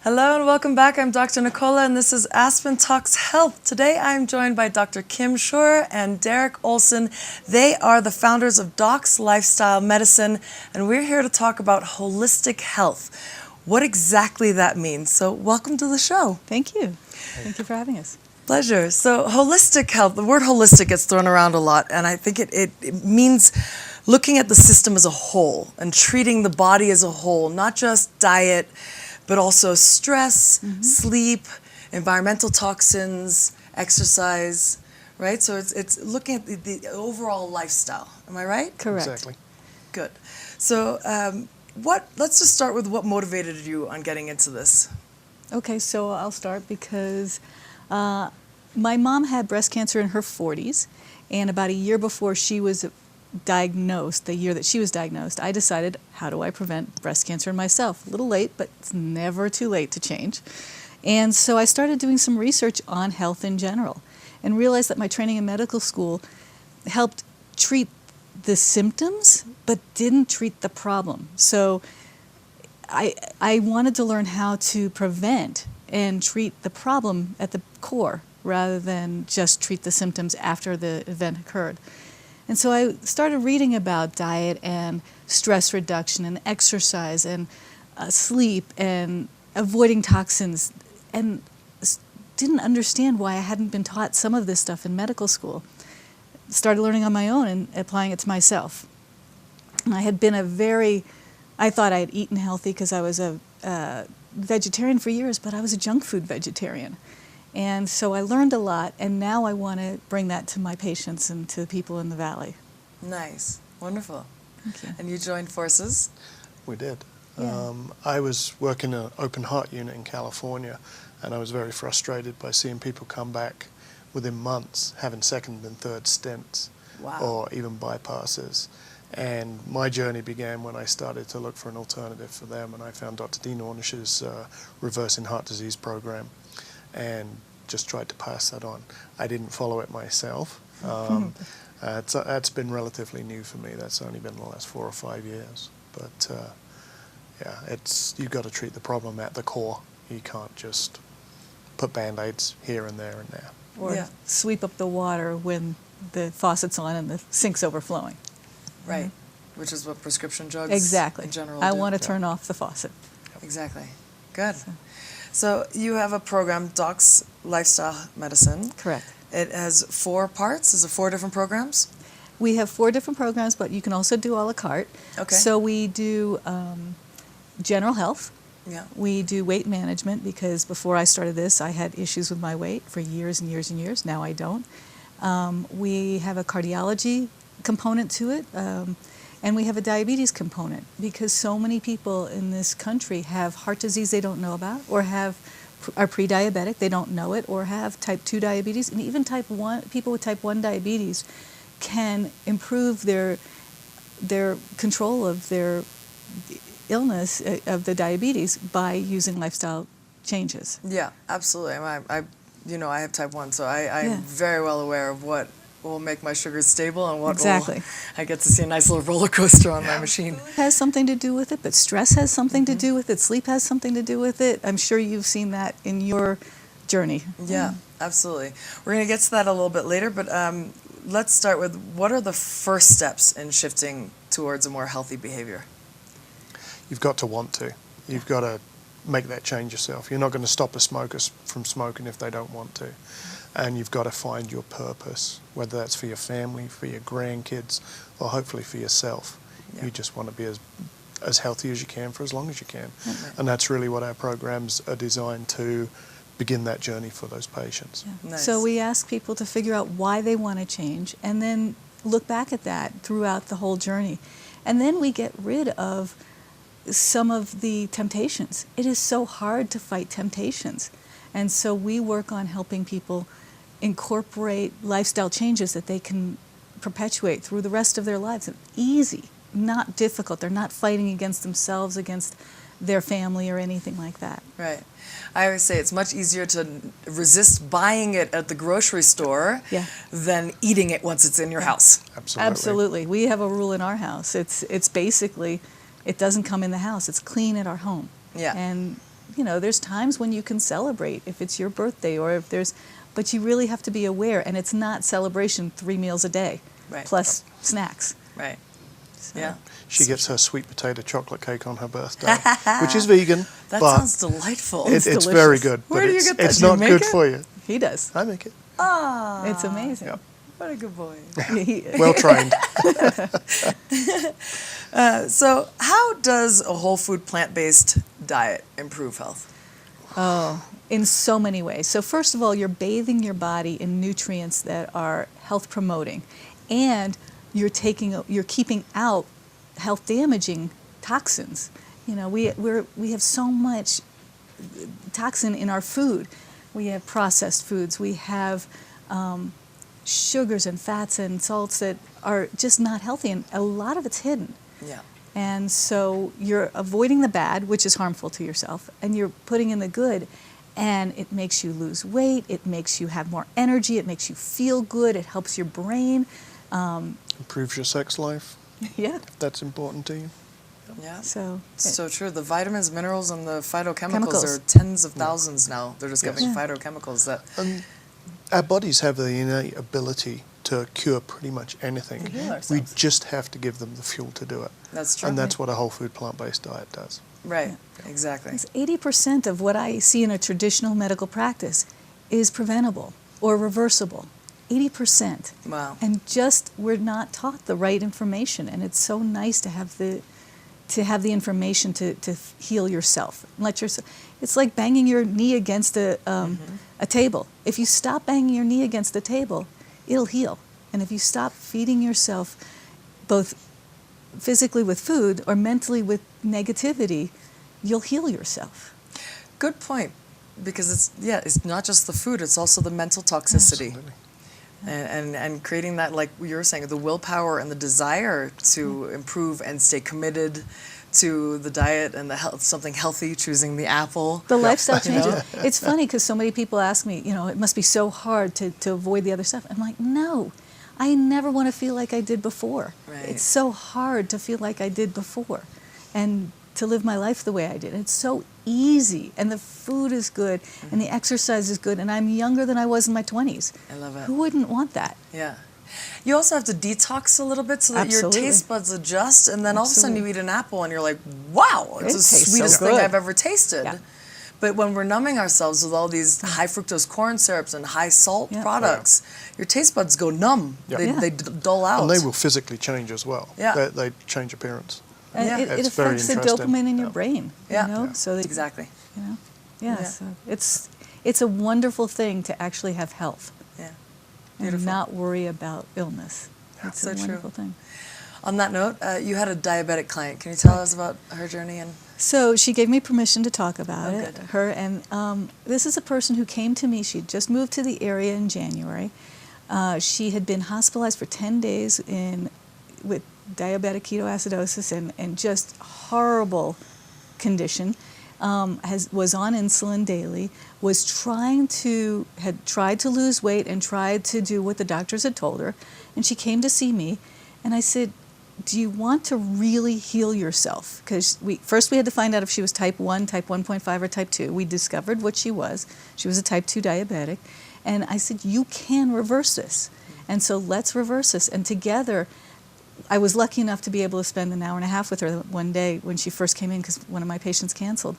Hello and welcome back. I'm Dr. Nicola and this is Aspen Talks Health. Today I'm joined by Dr. Kim Scheuer and Derek Olsen. They are the founders of Doc's Lifestyle Medicine and we're here to talk about holistic health. What exactly that means. So welcome to the show. Thank you. Thank you for having us. Pleasure. So holistic health, the word holistic gets thrown around a lot and I think it means looking at the system as a whole and treating the body as a whole, not just diet, but also stress, sleep, environmental toxins, exercise, right? So it's looking at the overall lifestyle. Am I right? Correct. Exactly. Good. So let's just start with what motivated you on getting into this. Okay, so I'll start because my mom had breast cancer in her 40s, and about a year before she was diagnosed, the year that she was diagnosed, I decided, how do I prevent breast cancer in myself? A little late, but it's never too late to change. And so I started doing some research on health in general and realized that my training in medical school helped treat the symptoms, but didn't treat the problem. So I wanted to learn how to prevent and treat the problem at the core rather than just treat the symptoms after the event occurred. And so I started reading about diet and stress reduction and exercise and sleep and avoiding toxins and didn't understand why I hadn't been taught some of this stuff in medical school. Started learning on my own and applying it to myself. And I had been I thought I had eaten healthy because I was a vegetarian for years, but I was a junk food vegetarian. And so I learned a lot, and now I want to bring that to my patients and to the people in the Valley. Nice. Wonderful. Thank you. And you joined forces? We did. Yeah. I was working in an open heart unit in California, and I was very frustrated by seeing people come back within months having second and third stents. Wow. Or even bypasses. And my journey began when I started to look for an alternative for them, and I found Dr. Dean Ornish's Reversing Heart Disease program and just tried to pass that on. I didn't follow it myself. It's been relatively new for me. That's only been the last 4 or 5 years. But yeah, you've got to treat the problem at the core. You can't just put Band-Aids here and there and there. Or sweep up the water when the faucet's on and the sink's overflowing. Right. Which is what prescription drugs Exactly. in general I do. want to turn off the faucet. Exactly. Good. So you have a program, Doc's Lifestyle Medicine. Correct. It has 4 parts. Is it 4 different programs? We have 4 different programs, but you can also do a la carte. Okay. So we do general health. Yeah. We do weight management because before I started this, I had issues with my weight for years and years and years. Now I don't. We have a cardiology component to it, and we have a diabetes component because so many people in this country have heart disease they don't know about, or are pre-diabetic, they don't know it, or have type 2 diabetes, and even people with type 1 diabetes can improve their control of their illness of the diabetes by using lifestyle changes. Yeah, absolutely. I have type 1, so I'm very well aware of what will make my sugars stable and what will, I get to see a nice little roller coaster on my machine. It has something to do with it, but stress has something to do with it, sleep has something to do with it. I'm sure you've seen that in your journey. Yeah, absolutely. We're going to get to that a little bit later, but let's start with what are the first steps in shifting towards a more healthy behavior? You've got to want to. You've got to make that change yourself. You're not going to stop a smoker from smoking if they don't want to. And you've got to find your purpose, whether that's for your family, for your grandkids, or hopefully for yourself. Yeah. You just want to be as healthy as you can for as long as you can. And that's really what our programs are designed to begin that journey for those patients. Yeah. Nice. So we ask people to figure out why they want to change and then look back at that throughout the whole journey. And then we get rid of some of the temptations. It is so hard to fight temptations. And so we work on helping people incorporate lifestyle changes that they can perpetuate through the rest of their lives. And easy, not difficult. They're not fighting against themselves, against their family or anything like that. Right. I always say it's much easier to resist buying it at the grocery store than eating it once it's in your house. Absolutely. Absolutely. We have a rule in our house. It's basically, it doesn't come in the house. It's clean at our home. Yeah. And there's times when you can celebrate if it's your birthday or if there's, but you really have to be aware, and it's not celebration 3 meals a day Right. plus snacks. Right. So. Yeah. She gets her sweet potato chocolate cake on her birthday, which is vegan, That but sounds delightful. it's delicious. very good. Where but do you it's, get that? It's Do you not make good it? for you. He does. I make it. Ah, It's amazing. Yep. what a good boy. Well trained. So, how does a whole food plant-based diet improve health? Oh, in so many ways. So first of all, you're bathing your body in nutrients that are health promoting, and you're keeping out health damaging toxins. We have so much toxin in our food. We have processed foods. We have sugars and fats and salts that are just not healthy, and a lot of it's hidden. Yeah. And so you're avoiding the bad, which is harmful to yourself, and you're putting in the good, and it makes you lose weight, it makes you have more energy, it makes you feel good, it helps your brain. Improves your sex life. Yeah. If that's important to you. Yeah. So True. The vitamins, minerals, and the phytochemicals Chemicals. are tens of thousands now. They're discovering Yeah. phytochemicals that. Our bodies have the innate ability to cure pretty much anything. To heal We ourselves. just have to give them the fuel to do it. That's true. And that's what a whole food plant-based diet does. Right. Exactly. 80% of what I see in a traditional medical practice is preventable or reversible. 80%. Wow. And just we're not taught the right information, and it's so nice to have the information to heal yourself. It's like banging your knee against a table. If you stop banging your knee against the table, it'll heal. And if you stop feeding yourself both physically with food or mentally with negativity, you'll heal yourself. Good point. Because it's not just the food; it's also the mental toxicity. Absolutely. And creating that, like you were saying, the willpower and the desire to improve and stay committed to the diet and the health, something healthy, choosing the apple. The lifestyle changes. It's funny because so many people ask me, it must be so hard to avoid the other stuff. I'm like, no, I never want to feel like I did before. Right. It's so hard to feel like I did before and to live my life the way I did. It's so easy, and the food is good, and the exercise is good, and I'm younger than I was in my 20s. I love it. Who wouldn't want that? Yeah. You also have to detox a little bit so that Absolutely. your taste buds adjust, and then all of a sudden you Absolutely. eat an apple and you're like, wow, it's It the tastes so sweetest thing good. I've ever tasted. Yeah. But when we're numbing ourselves with all these high fructose corn syrups and high salt Yeah. products, your taste buds go numb. Yeah. They dull out. And they will physically change as well. Yeah. They change appearance. And Yeah. it It's very affects the interesting. dopamine in your Yeah. brain. Yeah. Yeah. So that, Exactly. Yeah. Yeah. So it's a wonderful thing to actually have health Yeah. and Beautiful. not worry about illness. It's So a true. wonderful thing. On that note, you had a diabetic client. Can you tell us about her journey? And So she gave me permission to talk about Oh, it. good. Her and this is a person who came to me. She'd just moved to the area in January. She had been hospitalized for 10 days with diabetic ketoacidosis and just horrible condition. Was on insulin daily. Had tried to lose weight and tried to do what the doctors had told her. And she came to see me, and I said, do you want to really heal yourself? Because first we had to find out if she was type 1, type 1.5, or type 2. We discovered what she was. She was a type 2 diabetic. And I said, you can reverse this. And so let's reverse this. And together, I was lucky enough to be able to spend an hour and a half with her one day when she first came in because one of my patients canceled.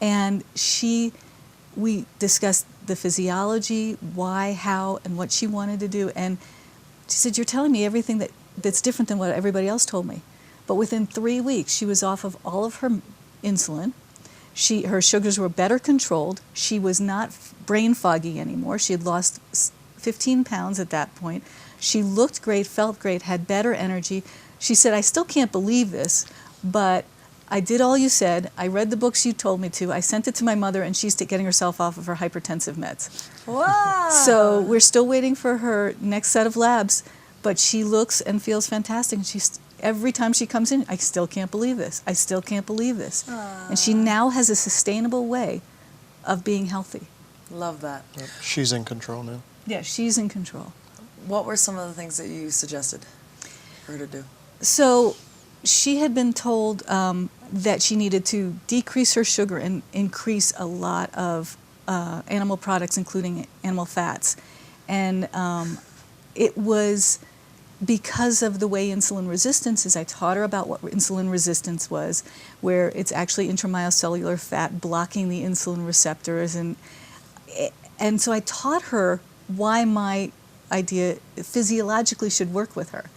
And we discussed the physiology, why, how, and what she wanted to do. And she said, you're telling me everything that's different than what everybody else told me. But within 3 weeks, she was off of all of her insulin. Her sugars were better controlled. She was not brain foggy anymore. She had lost 15 pounds at that point. She looked great, felt great, had better energy. She said, I still can't believe this, but I did all you said. I read the books you told me to. I sent it to my mother, and she's getting herself off of her hypertensive meds. wow. So we're still waiting for her next set of labs, but she looks and feels fantastic. Every time she comes in, I still can't believe this. I still can't believe this. And she now has a sustainable way of being healthy. Love that. Yep. She's in control now. Yeah, she's in control. What were some of the things that you suggested for her to do? So she had been told, that she needed to decrease her sugar and increase a lot of animal products, including animal fats. And it was because of the way insulin resistance is. I taught her about what insulin resistance was, where it's actually intramyocellular fat blocking the insulin receptors. And so I taught her why my idea physiologically should work with her.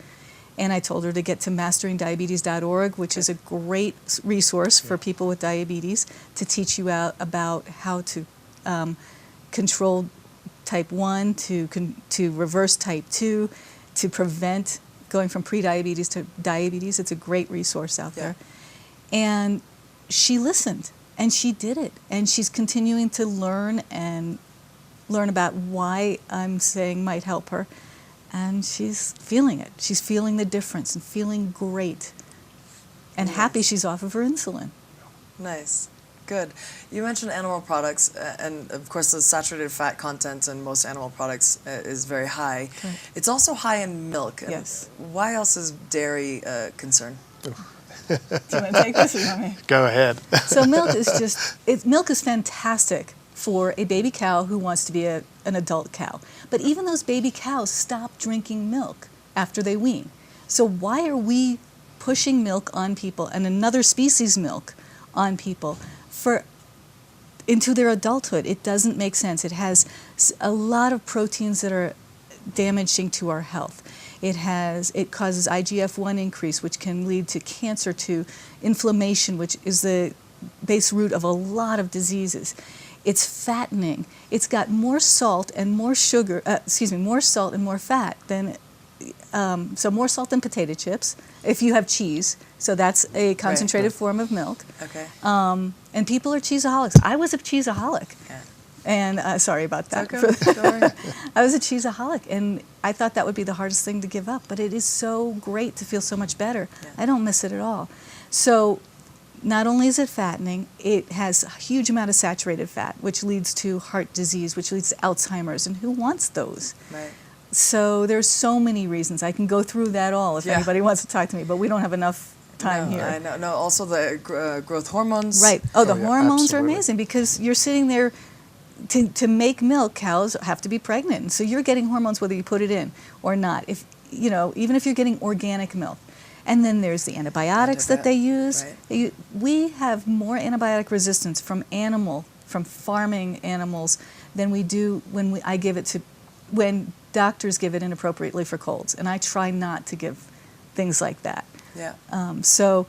And I told her to get to masteringdiabetes.org, which is a great resource for people with diabetes to teach you out about how to control type 1, to reverse type 2, to prevent going from prediabetes to diabetes. It's a great resource out there. And she listened, and she did it. And she's continuing to learn about why I'm saying might help her. And she's feeling it. She's feeling the difference and feeling great and happy she's off of her insulin. Nice. Good. You mentioned animal products, and of course the saturated fat content in most animal products is very high. Correct. It's also high in milk. And Yes. why else is dairy a concern? Do you want to take this or you want me? Go ahead. So milk is fantastic for a baby cow who wants to be an adult cow. But even those baby cows stop drinking milk after they wean. So why are we pushing milk on people and another species milk on people into their adulthood? It doesn't make sense. It has a lot of proteins that are damaging to our health. It causes IGF-1 increase, which can lead to cancer, to inflammation, which is the base root of a lot of diseases. It's fattening. It's got more salt and more sugar. More salt and more fat than so more salt than potato chips. If you have cheese, so that's a concentrated form of milk. Okay. And people are cheeseaholics. I was a cheeseaholic. Yeah. And sorry about that. Okay. Don't worry. I was a cheeseaholic, and I thought that would be the hardest thing to give up. But it is so great to feel so much better. Yeah. I don't miss it at all. So not only is it fattening, it has a huge amount of saturated fat, which leads to heart disease, which leads to Alzheimer's. And who wants those? Right. So there's so many reasons. I can go through that all if anybody wants to talk to me, but we don't have enough time here. I know. No, also the growth hormones. Right. Oh, the hormones absolutely. are amazing because you're sitting there to make milk. Cows have to be pregnant, and so you're getting hormones whether you put it in or not. If even if you're getting organic milk, and then there's the antibiotics that they use. Right. We have more antibiotic resistance from farming animals than we do when doctors give it inappropriately for colds, and I try not to give things like that. Yeah. So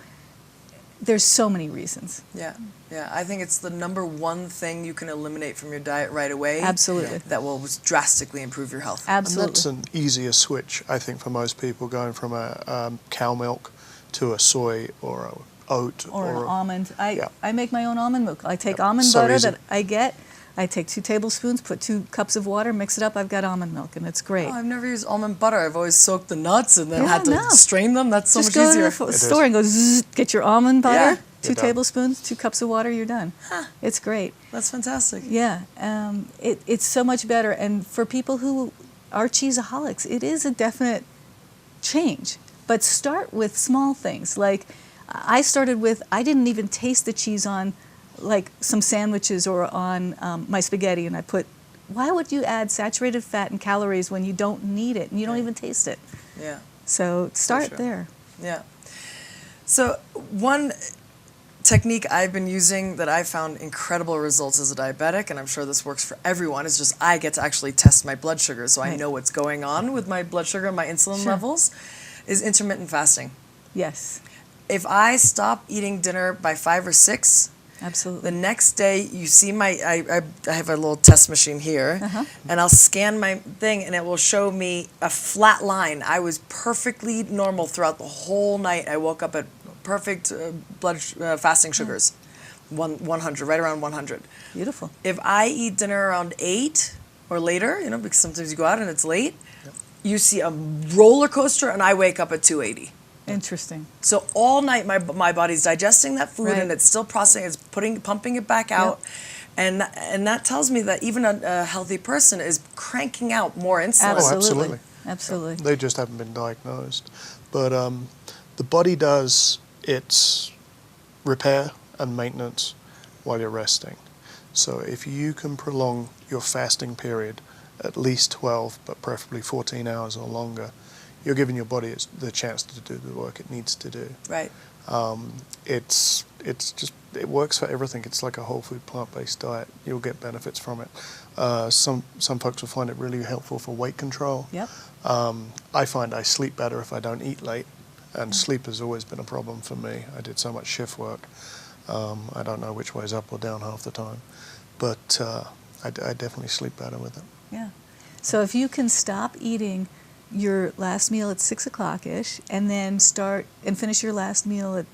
there's so many reasons. Yeah. Yeah. I think it's the number one thing you can eliminate from your diet right away. Absolutely. That will drastically improve your health. Absolutely. And that's an easier switch, I think, for most people, going from a cow milk to a soy or a oat or an almond. Yeah. I make my own almond milk. I take Yep. almond So butter easy. that I get. I take 2 tablespoons, put 2 cups of water, mix it up. I've got almond milk, and it's great. Oh, I've never used almond butter. I've always soaked the nuts and then Yeah, had to no. strain them. That's so Just much go easier. to the store and go zzz, get your almond butter. Yeah. 2 You're done. tablespoons, 2 cups of water. You're done. Huh. It's great. That's fantastic. Yeah, it's so much better. And for people who are cheeseaholics, it is a definite change. But start with small things. Like I started with, I didn't even taste the cheese on like some sandwiches or on my spaghetti, and why would you add saturated fat and calories when you don't need it and you don't even taste it? Yeah. So start sure. there. Yeah. So one technique I've been using that I found incredible results as a diabetic, and I'm sure this works for everyone, is just I get to actually test my blood sugar so I Right. know what's going on with my blood sugar and my insulin Sure. levels, is intermittent fasting. Yes, If I stop eating dinner by 5 or 6, absolutely. the next day you see I have a little test machine here, and I'll scan my thing and it will show me a flat line. I was perfectly normal throughout the whole night. I woke up at perfect blood fasting sugars, 100, right around 100. Beautiful. If I eat dinner around 8 or later, because sometimes you go out and it's late, you see a roller coaster and I wake up at 280. Interesting. So all night my body's digesting that food Right. and it's still processing, it's pumping it back out. And that tells me that even a healthy person is cranking out more insulin. Oh, Absolutely. absolutely. Absolutely. They just haven't been diagnosed. But the body does its repair and maintenance while you're resting. So if you can prolong your fasting period at least 12, but preferably 14 hours or longer, you're giving your body the chance to do the work it needs to do. Right. It works for everything. It's like a whole food plant-based diet. You'll get benefits from it. Some folks will find it really helpful for weight control. Yep. I find I sleep better if I don't eat late, and sleep has always been a problem for me. I did so much shift work. I don't know which way's up or down half the time, but I definitely sleep better with it. Yeah. So if you can stop eating your last meal at 6 o'clock-ish and then start and finish your last meal at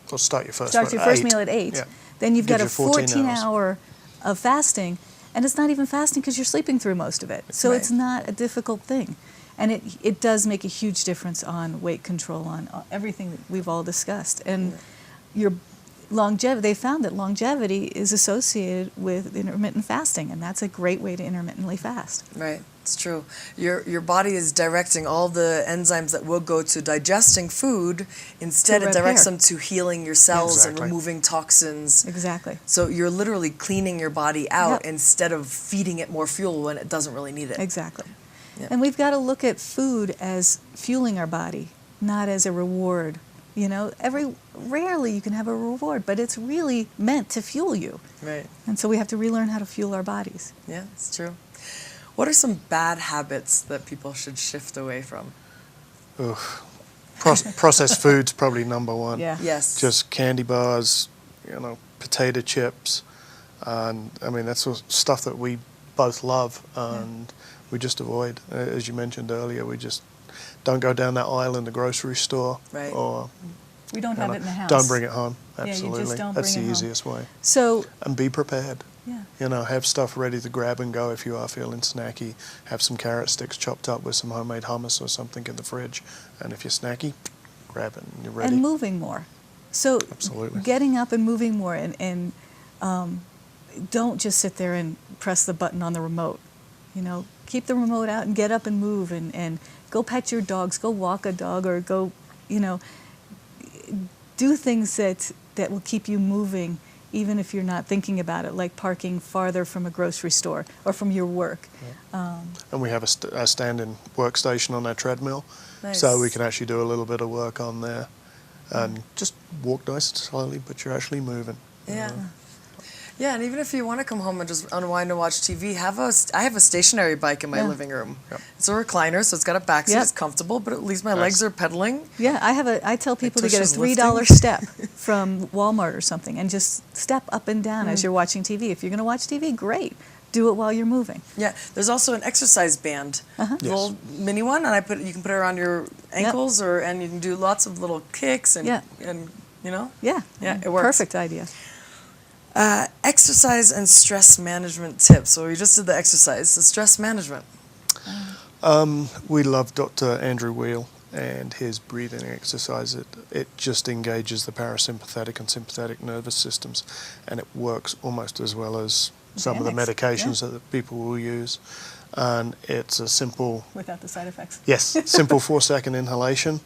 Or start your first meal at 8, Yeah. then you've got a Gives you 14 14-hour of fasting, and it's not even fasting because you're sleeping through most of it. So Right. it's not a difficult thing. And it does make a huge difference on weight control, on everything that we've all discussed. And your longevity, they found that longevity is associated with intermittent fasting, and that's a great way to intermittently fast. Right, it's true. Your body is directing all the enzymes that will go to digesting food. Instead, To it directs repair. them to healing your cells and Exactly. removing toxins. Exactly. So you're literally cleaning your body out Yep. instead of feeding it more fuel when it doesn't really need it. Exactly. Yeah. And we've got to look at food as fueling our body, not as a reward. You know, rarely you can have a reward, but it's really meant to fuel you. Right. And so we have to relearn how to fuel our bodies. Yeah, it's true. What are some bad habits that people should shift away from? Ugh. Processed food's probably number one. Yeah. Yes. Just candy bars, potato chips, and I mean that's all stuff that we both love, and we just avoid. As you mentioned earlier, we just don't go down that aisle in the grocery store, Right. or We don't have it in the house. don't bring it home. Yeah, you just Absolutely, don't that's the bring it home. easiest way. So, And be prepared. yeah. Have stuff ready to grab and go if you are feeling snacky. Have some carrot sticks chopped up with some homemade hummus or something in the fridge, and if you're snacky, grab it and you're ready. And moving more. So, Absolutely. getting up and moving more, and don't just sit there and press the button on the remote. Keep the remote out and get up and move, and go pet your dogs, go walk a dog, or go, do things that will keep you moving, even if you're not thinking about it, like parking farther from a grocery store or from your work. And we have a standing workstation on our treadmill, Nice. so we can actually do a little bit of work on there, and just walk nice and slowly, but you're actually moving. Yeah. Yeah, and even if you want to come home and just unwind and watch TV, I have a stationary bike in my Yeah. living room. Yep. It's a recliner, so it's got a back seat. Yep. It's comfortable, but at least my Nice. legs are pedaling. Yeah, I tell people to get a Tush is $3 lifting. step from Walmart or something, and just step up and down as you're watching TV. If you're going to watch TV, great. Do it while you're moving. Yeah, there's also an exercise band, Uh-huh. the little mini one, and you can put it around your ankles, and you can do lots of little kicks and Yeah. Yeah, it works. Perfect idea. Exercise and stress management tips. So we just did the exercise, the stress management. We love Dr. Andrew Weil and his breathing exercise. It just engages the parasympathetic and sympathetic nervous systems, and it works almost as well as some of the Xanax, medications that people will use. And it's a simple, Without the side effects. simple 4-second inhalation,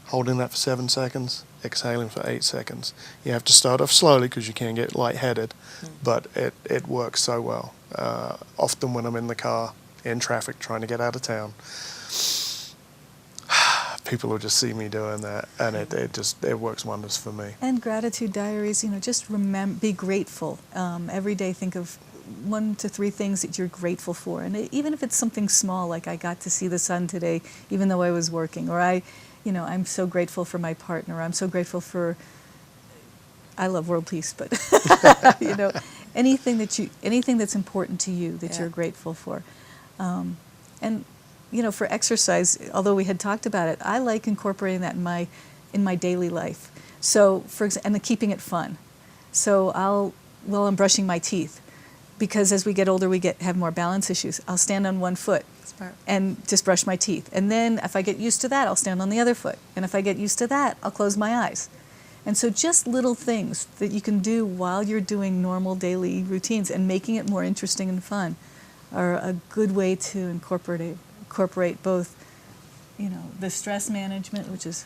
holding that for 7 seconds, exhaling for 8 seconds. You have to start off slowly because you can get lightheaded, but it works so well. Often when I'm in the car, in traffic, trying to get out of town, people will just see me doing that, and it works wonders for me. And gratitude diaries, just be grateful. Every day think of 1 to 3 things that you're grateful for. And even if it's something small, like I got to see the sun today, even though I was working, or I'm so grateful for my partner. I'm so grateful for, I love world peace, but, anything that's important to you that you're grateful for. And, for exercise, although we had talked about it, I like incorporating that in my daily life. So, and keeping it fun. So while I'm brushing my teeth, because as we get older, we have more balance issues, I'll stand on one foot Smart. and just brush my teeth. And then if I get used to that, I'll stand on the other foot. And if I get used to that, I'll close my eyes. And so just little things that you can do while you're doing normal daily routines and making it more interesting and fun are a good way to incorporate both, the stress management, which is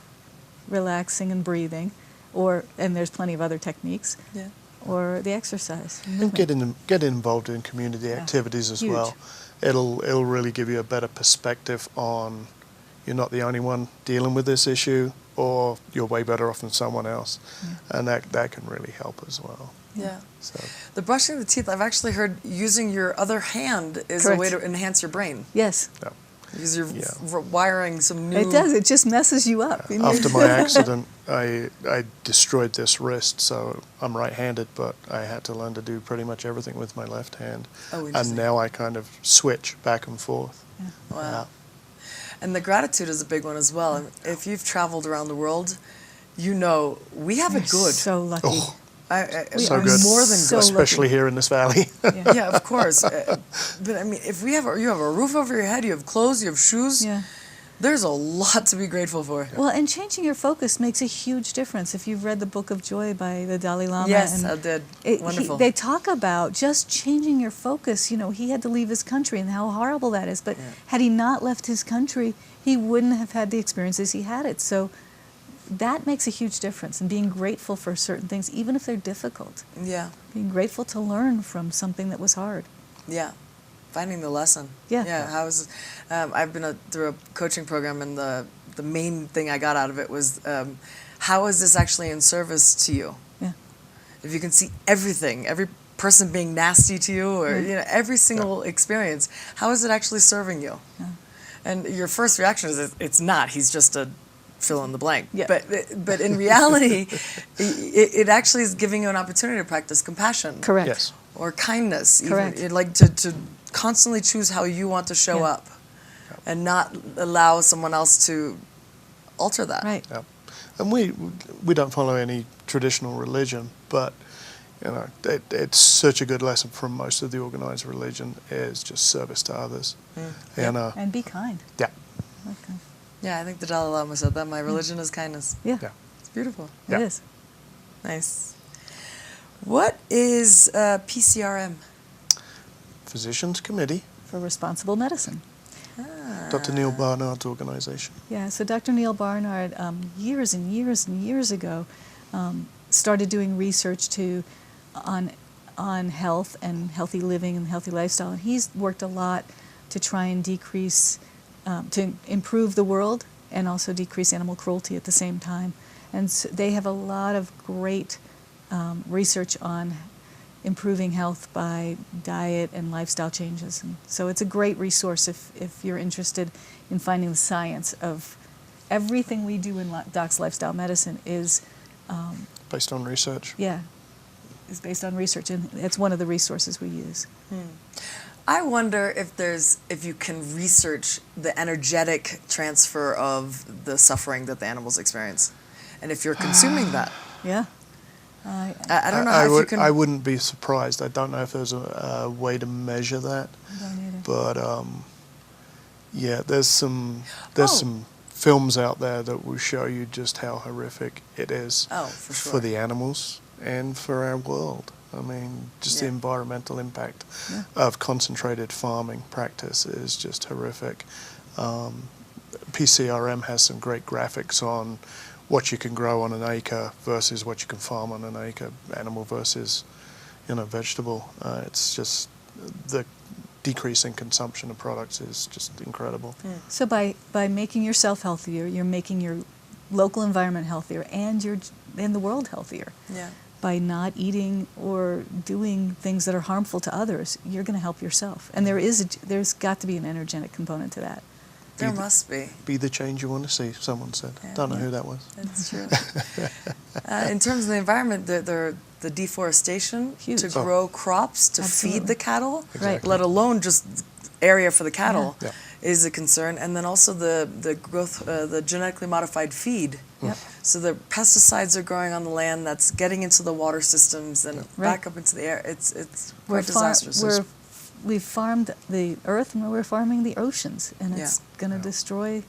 relaxing and breathing, and there's plenty of other techniques, Yeah. or the exercise. And movement. get involved in community activities as Huge. well. It'll really give you a better perspective on you're not the only one dealing with this issue, or you're way better off than someone else, and that can really help as well. Yeah. So The brushing of the teeth, I've actually heard using your other hand is Correct. a way to enhance your brain. Yes, yeah. Because you're Yeah. wiring some new... it does. It just messes you up. After my accident, I destroyed this wrist, so I'm right-handed, but I had to learn to do pretty much everything with my left hand. Oh, And interesting. now I kind of switch back and forth. Wow. And the gratitude is a big one as well. And if you've traveled around the world, you know we have it good. So lucky. Oh, We so are good. more than So good. especially here in this valley. Yeah. Yeah, of course. But I mean, if you have a roof over your head, you have clothes, you have shoes, Yeah. there's a lot to be grateful for. Well, and changing your focus makes a huge difference. If you've read the Book of Joy by the Dalai Lama, Yes, and I did. Wonderful. they talk about just changing your focus. You know, he had to leave his country and how horrible that is. But had he not left his country, he wouldn't have had the experiences he had it. So that makes a huge difference. And being grateful for certain things, even if they're difficult. Yeah, Being grateful to learn from something that was hard. yeah. Finding the lesson. Yeah. Yeah. I've been through a coaching program, and the main thing I got out of it was how is this actually in service to you? Yeah. If you can see everything, every person being nasty to you, or every single experience, how is it actually serving you? Yeah. And your first reaction is it's not. He's just a fill in the blank. Yeah. But in reality, it actually is giving you an opportunity to practice compassion. Correct. Yes. Or kindness. Correct. Even, like to constantly choose how you want to show Yeah. up, and not allow someone else to alter that. Right. Yeah. And we don't follow any traditional religion, but you know it's such a good lesson from most of the organized religion is just service to others. And And be kind. yeah, Okay. Yeah, I think the Dalai Lama said that. My religion is kindness. Yeah, yeah. It's beautiful. Yeah. it is. Nice. What is PCRM? Physicians Committee, For responsible medicine. Dr. Neil Barnard's organization. Yeah, so Dr. Neil Barnard, years and years and years ago, started doing research on health and healthy living and healthy lifestyle. And he's worked a lot to try and to improve the world and also decrease animal cruelty at the same time. And so they have a lot of great research on improving health by diet and lifestyle changes. And so it's a great resource if you're interested in finding the science of everything we do in Doc's Lifestyle Medicine is, Based on research. is based on research, and it's one of the resources we use. I wonder if you can research the energetic transfer of the suffering that the animals experience, and if you're consuming that. Yeah. I don't know if you can. I wouldn't be surprised. I don't know if there's a way to measure that, I don't either. but yeah, there's some Oh. films out there that will show you just how horrific it is Oh, for sure. for the animals and for our world. I mean, just the Yeah. environmental impact Yeah. of concentrated farming practice is just horrific. PCRM has some great graphics on what you can grow on an acre versus what you can farm on an acre, animal versus, vegetable. It's just the decrease in consumption of products is just incredible. So by making yourself healthier, you're making your local environment healthier and the world healthier. Yeah. By not eating or doing things that are harmful to others, you're going to help yourself. And there's got to be an energetic component to that. There must be. Be the change you want to see, someone said. Yeah. Don't know who that was. That's true. In terms of the environment, the deforestation Huge. to grow crops to Absolutely. feed the cattle, Exactly. let alone just area for the cattle, Yeah. is a concern. And then also the growth, the genetically modified feed. Yep. So the pesticides are growing on the land that's getting into the water systems and back up into the air. It's quite disastrous. We've farmed the earth and we're farming the oceans, and it's going to destroy.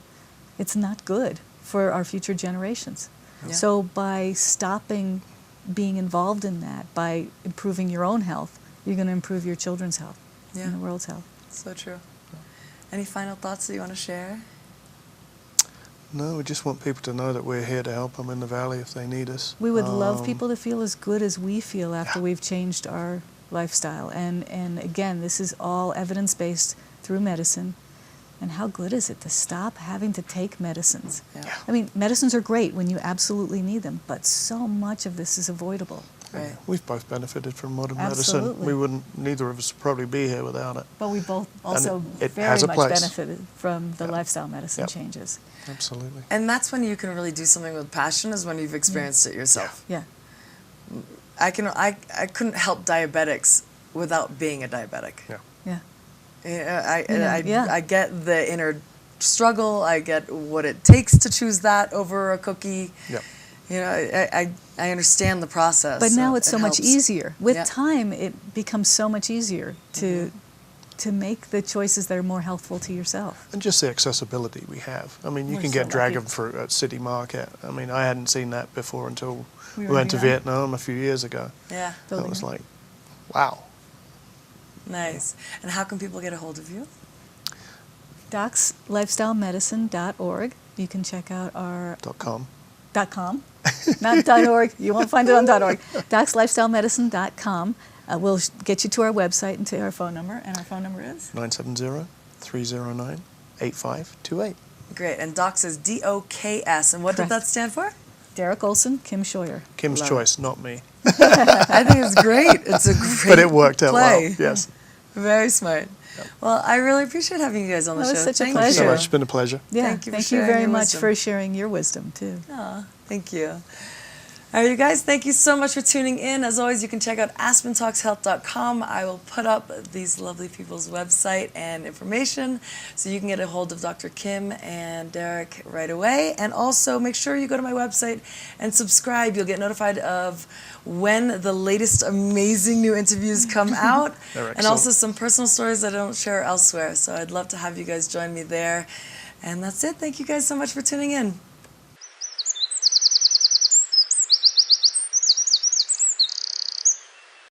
It's not good for our future generations. Yeah. So by stopping being involved in that, by improving your own health, you're going to improve your children's health and the world's health. So true. Any final thoughts that you want to share? No, we just want people to know that we're here to help them in the valley if they need us. We would love people to feel as good as we feel after Yeah. we've changed our lifestyle. And again, this is all evidence-based through medicine. And how good is it to stop having to take medicines? Yeah. I mean, medicines are great when you absolutely need them, but so much of this is avoidable. Right. We've both benefited from modern Absolutely. medicine. We wouldn't, neither of us would probably be here without it. But we both also it very has a much place. benefited from the Yep. lifestyle medicine Yep. changes. Absolutely. And that's when you can really do something with passion, is when you've experienced it yourself. Yeah. I couldn't help diabetics without being a diabetic. Yeah. Yeah. I get the inner struggle. I get what it takes to choose that over a cookie. Yep. You know, I understand the process. But now so it's it so much helps. easier. With Yeah. time, it becomes so much easier to make the choices that are more healthful to yourself. And just the accessibility we have. I mean, you We're can so get dragon lucky. fruit at City Market. I mean, I hadn't seen that before until We we were went to young. Vietnam a few years ago. Yeah, That was Building like, wow. nice. And how can people get a hold of you? DocsLifestyleMedicine.org. You can check out our .com. .com, not .org. You won't find it on .org. DocsLifestyleMedicine.com. We'll get you to our website and to our phone number, and our phone number is 970-309-8528. Great. And Docs is DOKS. And what Correct. did that stand for? Derek Olsen, Kim Scheuer. Kim's Love choice, not me. I think it's great. It's a great But it worked out play. well. Yes. Very smart. Well, I really appreciate having you guys on the That was show. such a Thank Thank you so pleasure. much. It's been a pleasure. Yeah, Thank you for you sharing very your much wisdom. for sharing your wisdom, too. Aw, thank you. All right, you guys, thank you so much for tuning in. As always, you can check out aspentalkshealth.com. I will put up these lovely people's website and information so you can get a hold of Dr. Kim and Derek right away. And also make sure you go to my website and subscribe. You'll get notified of when the latest amazing new interviews come out. They're And also excellent. some personal stories that I don't share elsewhere. So I'd love to have you guys join me there. And that's it. Thank you guys so much for tuning in.